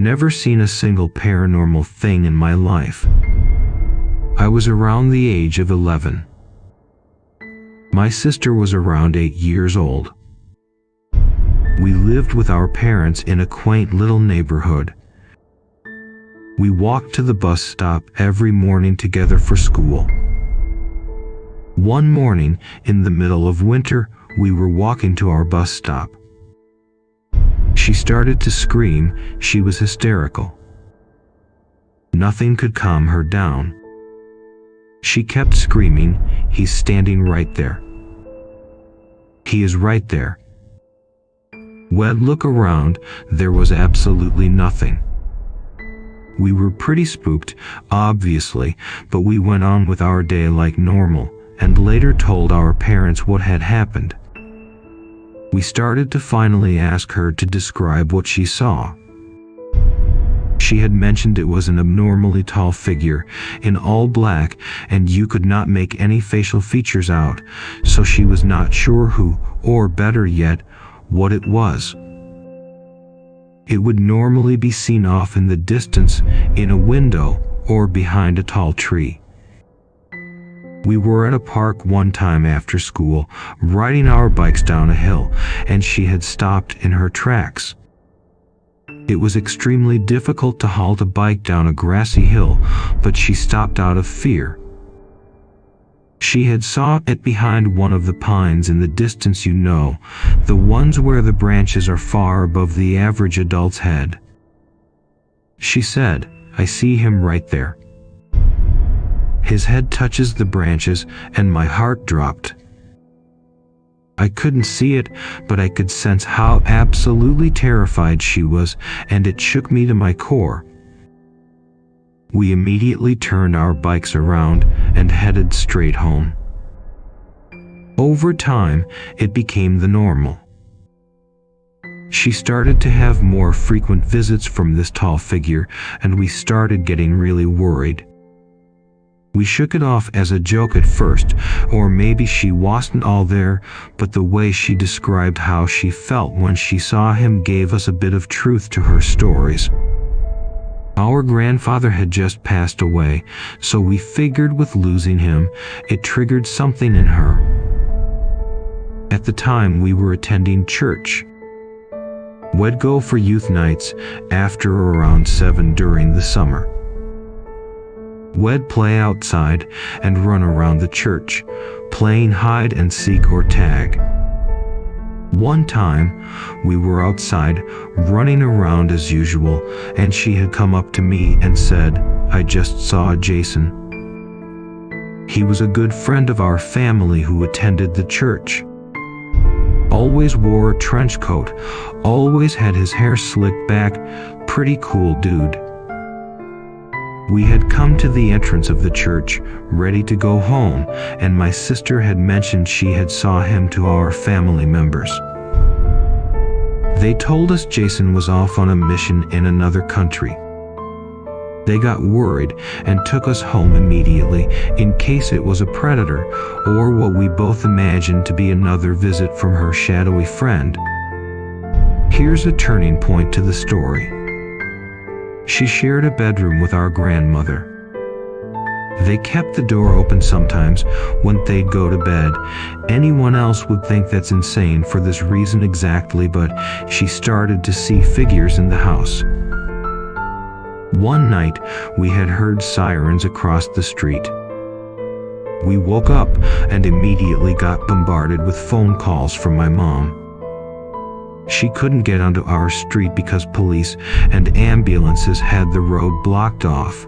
never seen a single paranormal thing in my life. I was around the age of 11. My sister was around 8 years old. We lived with our parents in a quaint little neighborhood. We walked to the bus stop every morning together for school. One morning, in the middle of winter, we were walking to our bus stop. She started to scream. She was hysterical. Nothing could calm her down. She kept screaming, "He's standing right there. He is right there." We'd look around. There was absolutely nothing. We were pretty spooked, obviously, but we went on with our day like normal, and later told our parents what had happened. We started to finally ask her to describe what she saw. She had mentioned it was an abnormally tall figure in all black, and you could not make any facial features out, so she was not sure who, or better yet, what it was. It would normally be seen off in the distance, in a window, or behind a tall tree. We were at a park one time after school, riding our bikes down a hill, and she had stopped in her tracks. It was extremely difficult to halt a bike down a grassy hill, but she stopped out of fear. She had saw it behind one of the pines in the distance, you know, the ones where the branches are far above the average adult's head. She said, "I see him right there. His head touches the branches," and my heart dropped. I couldn't see it, but I could sense how absolutely terrified she was, and it shook me to my core. We immediately turned our bikes around and headed straight home. Over time, it became the normal. She started to have more frequent visits from this tall figure, and we started getting really worried. We shook it off as a joke at first, or maybe she wasn't all there, but the way she described how she felt when she saw him gave us a bit of truth to her stories. Our grandfather had just passed away, so we figured with losing him, it triggered something in her. At the time, we were attending church. We'd go for youth nights after around 7 during the summer. We'd play outside and run around the church, playing hide and seek or tag. One time, we were outside, running around as usual, and she had come up to me and said, "I just saw Jason." He was a good friend of our family who attended the church. Always wore a trench coat, always had his hair slicked back, pretty cool dude. We had come to the entrance of the church, ready to go home, and my sister had mentioned she had saw him to our family members. They told us Jason was off on a mission in another country. They got worried and took us home immediately in case it was a predator or what we both imagined to be another visit from her shadowy friend. Here's a turning point to the story. She shared a bedroom with our grandmother. They kept the door open sometimes when they'd go to bed. Anyone else would think that's insane for this reason exactly, but she started to see figures in the house. One night, we had heard sirens across the street. We woke up and immediately got bombarded with phone calls from my mom. She couldn't get onto our street because police and ambulances had the road blocked off.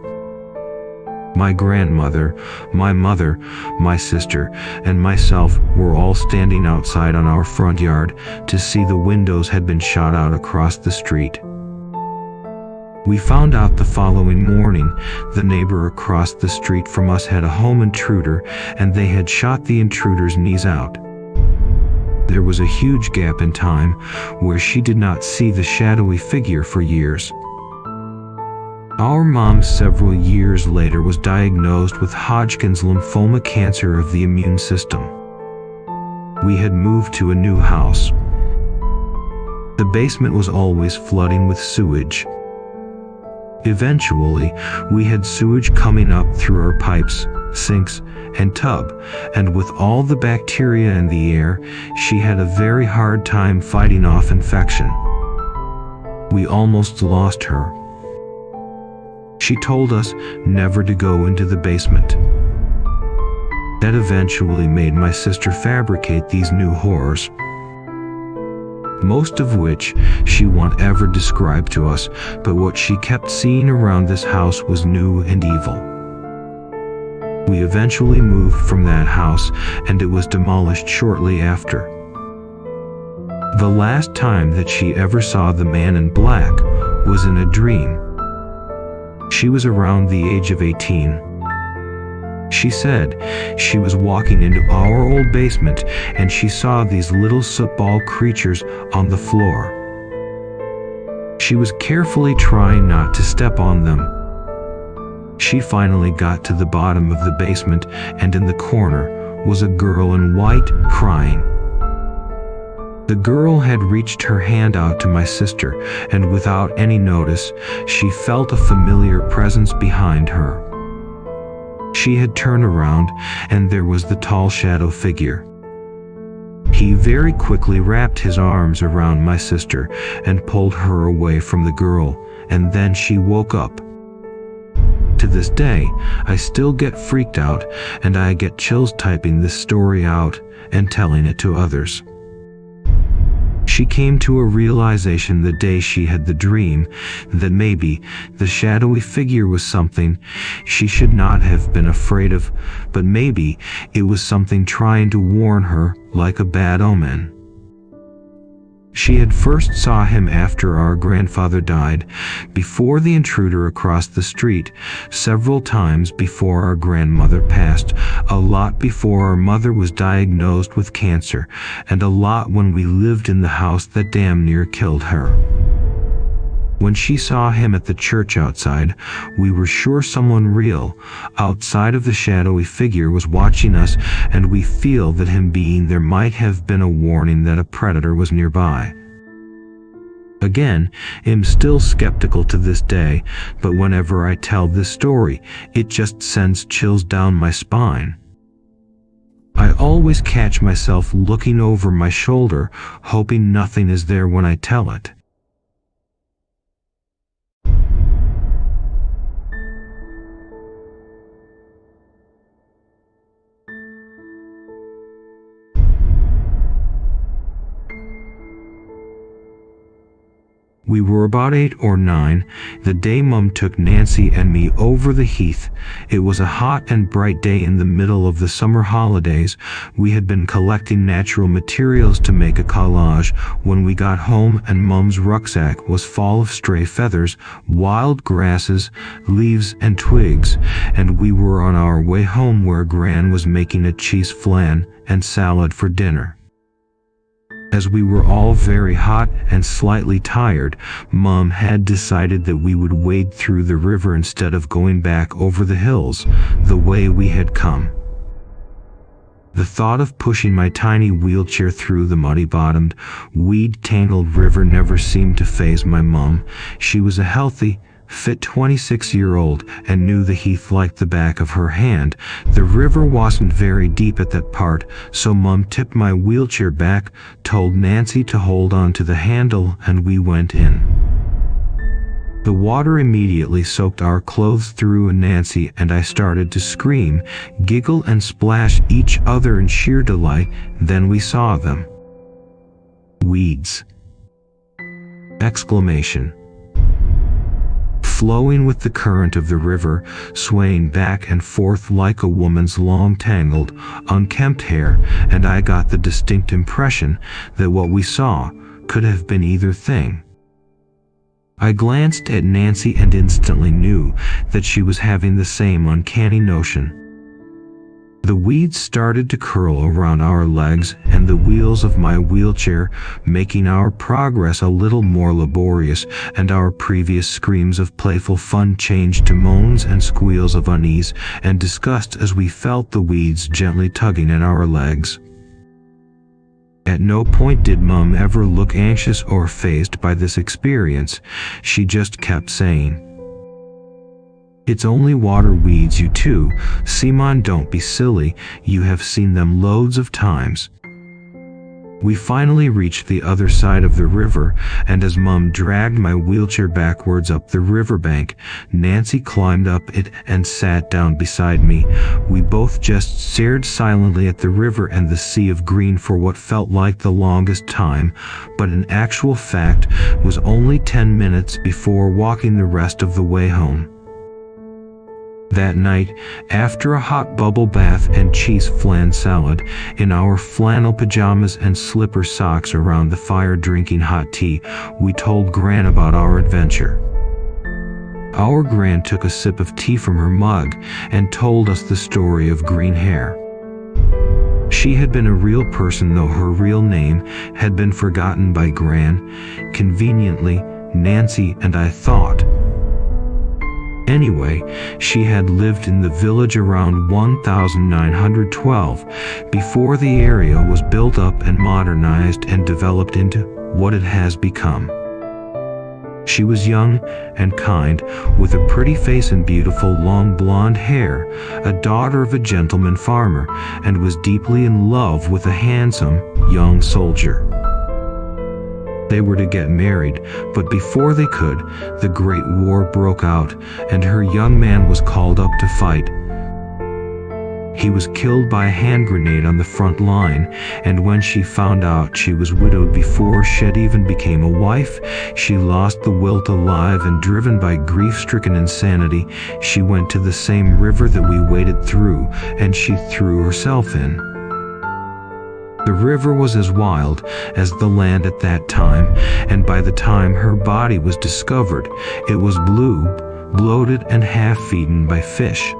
My grandmother, my mother, my sister, and myself were all standing outside on our front yard to see the windows had been shot out across the street. We found out the following morning the neighbor across the street from us had a home intruder, and they had shot the intruder's knees out. There was a huge gap in time where she did not see the shadowy figure for years. Our mom several years later was diagnosed with Hodgkin's lymphoma, cancer of the immune system. We had moved to a new house. The basement was always flooding with sewage. Eventually, we had sewage coming up through our pipes, sinks, and tub, and with all the bacteria in the air, she had a very hard time fighting off infection. We almost lost her. She told us never to go into the basement. That eventually made my sister fabricate these new horrors, most of which she won't ever describe to us, but what she kept seeing around this house was new and evil. We eventually moved from that house, and it was demolished shortly after. The last time that she ever saw the man in black was in a dream. She was around the age of 18. She said she was walking into our old basement and she saw these little sootball creatures on the floor. She was carefully trying not to step on them. She finally got to the bottom of the basement, and in the corner was a girl in white crying. The girl had reached her hand out to my sister, and without any notice, she felt a familiar presence behind her. She had turned around, and there was the tall shadow figure. He very quickly wrapped his arms around my sister and pulled her away from the girl, and then she woke up. To this day, I still get freaked out, and I get chills typing this story out and telling it to others. She came to a realization the day she had the dream that maybe the shadowy figure was something she should not have been afraid of, but maybe it was something trying to warn her, like a bad omen. She had first saw him after our grandfather died, before the intruder across the street, several times before our grandmother passed, a lot before our mother was diagnosed with cancer, and a lot when we lived in the house that damn near killed her. When she saw him at the church outside, we were sure someone real, outside of the shadowy figure, was watching us, and we feel that him being there might have been a warning that a predator was nearby. Again, I'm still skeptical to this day, but whenever I tell this story, it just sends chills down my spine. I always catch myself looking over my shoulder, hoping nothing is there when I tell it. We were about 8 or 9, the day Mum took Nancy and me over the heath. It was a hot and bright day in the middle of the summer holidays. We had been collecting natural materials to make a collage when we got home, and Mum's rucksack was full of stray feathers, wild grasses, leaves, and twigs, and we were on our way home where Gran was making a cheese flan and salad for dinner. As we were all very hot and slightly tired, Mum had decided that we would wade through the river instead of going back over the hills, the way we had come. The thought of pushing my tiny wheelchair through the muddy-bottomed, weed-tangled river never seemed to faze my mum. She was a healthy, fit 26-year-old and knew the heath like the back of her hand. The river wasn't very deep at that part, so Mum tipped my wheelchair back, told Nancy to hold on to the handle, and we went in. The water immediately soaked our clothes through, and Nancy and I started to scream, giggle, and splash each other in sheer delight. Then we saw them. Weeds! Exclamation. Flowing with the current of the river, swaying back and forth like a woman's long tangled, unkempt hair, and I got the distinct impression that what we saw could have been either thing. I glanced at Nancy and instantly knew that she was having the same uncanny notion. The weeds started to curl around our legs and the wheels of my wheelchair, making our progress a little more laborious, and our previous screams of playful fun changed to moans and squeals of unease and disgust as we felt the weeds gently tugging at our legs. At no point did Mum ever look anxious or fazed by this experience. She just kept saying, It's only water weeds, you two. Simon, don't be silly. You have seen them loads of times. We finally reached the other side of the river, and as Mum dragged my wheelchair backwards up the riverbank, Nancy climbed up it and sat down beside me. We both just stared silently at the river and the sea of green for what felt like the longest time, but in actual fact was only 10 minutes before walking the rest of the way home. That night, after a hot bubble bath and cheese flan salad, in our flannel pajamas and slipper socks around the fire drinking hot tea, we told Gran about our adventure. Our Gran took a sip of tea from her mug and told us the story of green hair. She had been a real person, though her real name had been forgotten by Gran. Conveniently, Nancy and I thought. Anyway, she had lived in the village around 1912, before the area was built up and modernized and developed into what it has become. She was young and kind, with a pretty face and beautiful long blonde hair, a daughter of a gentleman farmer, and was deeply in love with a handsome young soldier. They were to get married, but before they could, the Great War broke out, and her young man was called up to fight. He was killed by a hand grenade on the front line, and when she found out she was widowed before she'd even became a wife, she lost the will to live, and driven by grief-stricken insanity, she went to the same river that we waded through, and she threw herself in. The river was as wild as the land at that time, and by the time her body was discovered, it was blue, bloated, and half-eaten by fish.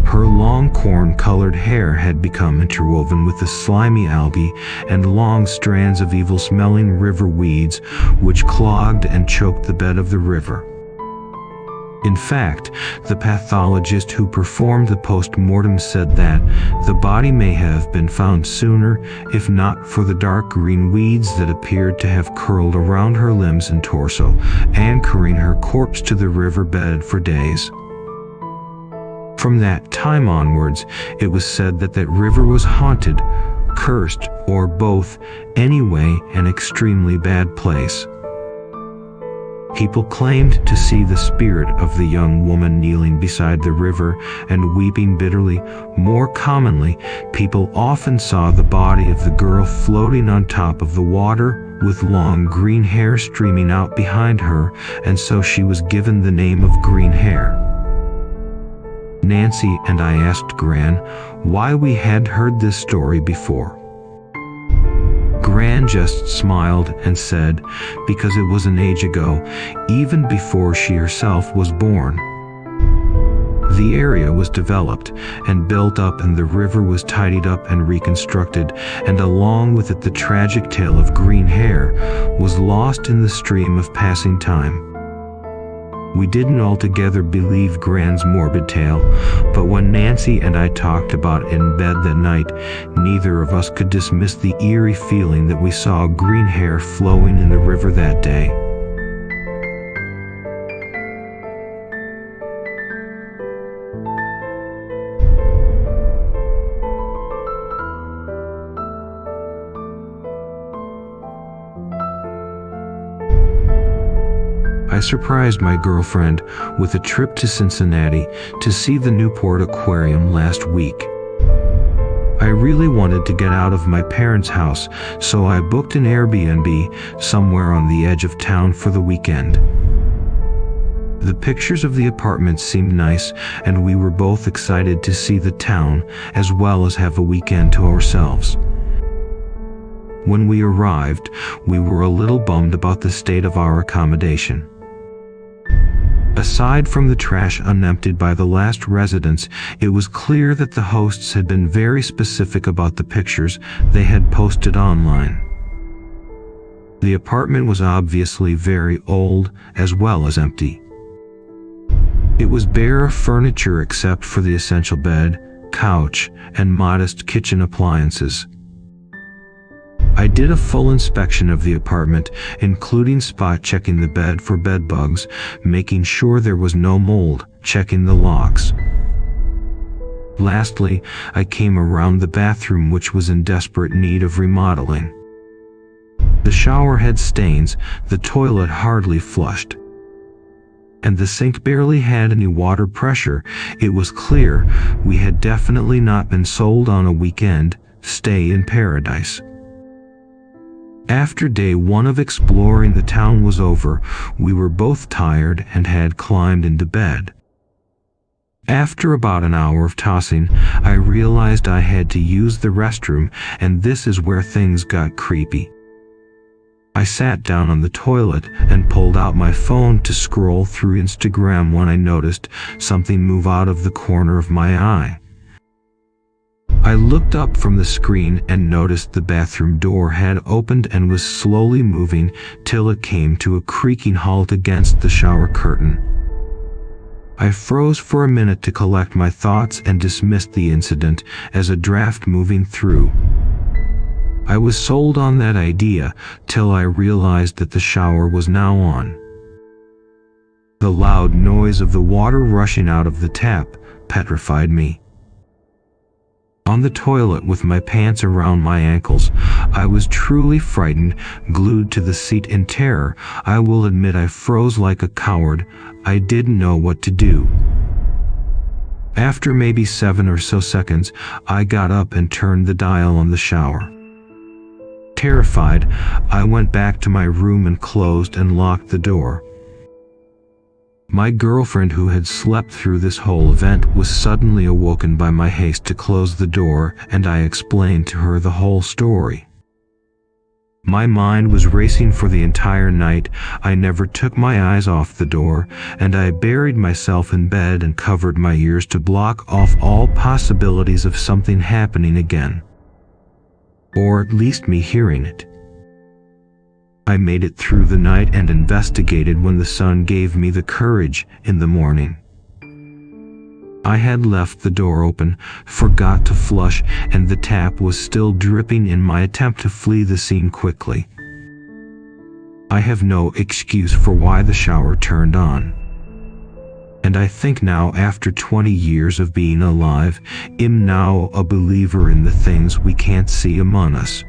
Her long corn-colored hair had become interwoven with the slimy algae and long strands of evil-smelling river weeds, which clogged and choked the bed of the river. In fact, the pathologist who performed the post-mortem said that the body may have been found sooner, if not for the dark green weeds that appeared to have curled around her limbs and torso, anchoring her corpse to the riverbed for days. From that time onwards, it was said that that river was haunted, cursed, or both, anyway, an extremely bad place. People claimed to see the spirit of the young woman kneeling beside the river and weeping bitterly. More commonly, people often saw the body of the girl floating on top of the water, with long green hair streaming out behind her, and so she was given the name of Green Hair. Nancy and I asked Gran why we had heard this story before. Gran just smiled and said, because it was an age ago, even before she herself was born. The area was developed and built up, and the river was tidied up and reconstructed, and along with it the tragic tale of Green Hair was lost in the stream of passing time. We didn't altogether believe Gran's morbid tale, but when Nancy and I talked about it in bed that night, neither of us could dismiss the eerie feeling that we saw green hair flowing in the river that day. I surprised my girlfriend with a trip to Cincinnati to see the Newport Aquarium last week. I really wanted to get out of my parents' house, so I booked an Airbnb somewhere on the edge of town for the weekend. The pictures of the apartment seemed nice, and we were both excited to see the town as well as have a weekend to ourselves. When we arrived, we were a little bummed about the state of our accommodation. Aside from the trash unemptied by the last residents, it was clear that the hosts had been very specific about the pictures they had posted online. The apartment was obviously very old as well as empty. It was bare of furniture except for the essential bed, couch, and modest kitchen appliances. I did a full inspection of the apartment, including spot checking the bed for bed bugs, making sure there was no mold, checking the locks. Lastly, I came around the bathroom, which was in desperate need of remodeling. The shower had stains, the toilet hardly flushed, and the sink barely had any water pressure. It was clear we had definitely not been sold on a weekend stay in paradise. After day one of exploring the town was over, we were both tired and had climbed into bed. After about an hour of tossing, I realized I had to use the restroom, and this is where things got creepy. I sat down on the toilet and pulled out my phone to scroll through Instagram when I noticed something move out of the corner of my eye. I looked up from the screen and noticed the bathroom door had opened and was slowly moving till it came to a creaking halt against the shower curtain. I froze for a minute to collect my thoughts and dismissed the incident as a draft moving through. I was sold on that idea till I realized that the shower was now on. The loud noise of the water rushing out of the tap petrified me. On the toilet with my pants around my ankles, I was truly frightened, glued to the seat in terror. I will admit I froze like a coward. I didn't know what to do. After maybe 7 or so seconds, I got up and turned the dial on the shower. Terrified, I went back to my room and closed and locked the door. My girlfriend, who had slept through this whole event, was suddenly awoken by my haste to close the door, and I explained to her the whole story. My mind was racing for the entire night. I never took my eyes off the door, and I buried myself in bed and covered my ears to block off all possibilities of something happening again. Or at least me hearing it. I made it through the night and investigated when the sun gave me the courage in the morning. I had left the door open, forgot to flush, and the tap was still dripping in my attempt to flee the scene quickly. I have no excuse for why the shower turned on. And I think now, after 20 years of being alive, I'm now a believer in the things we can't see among us.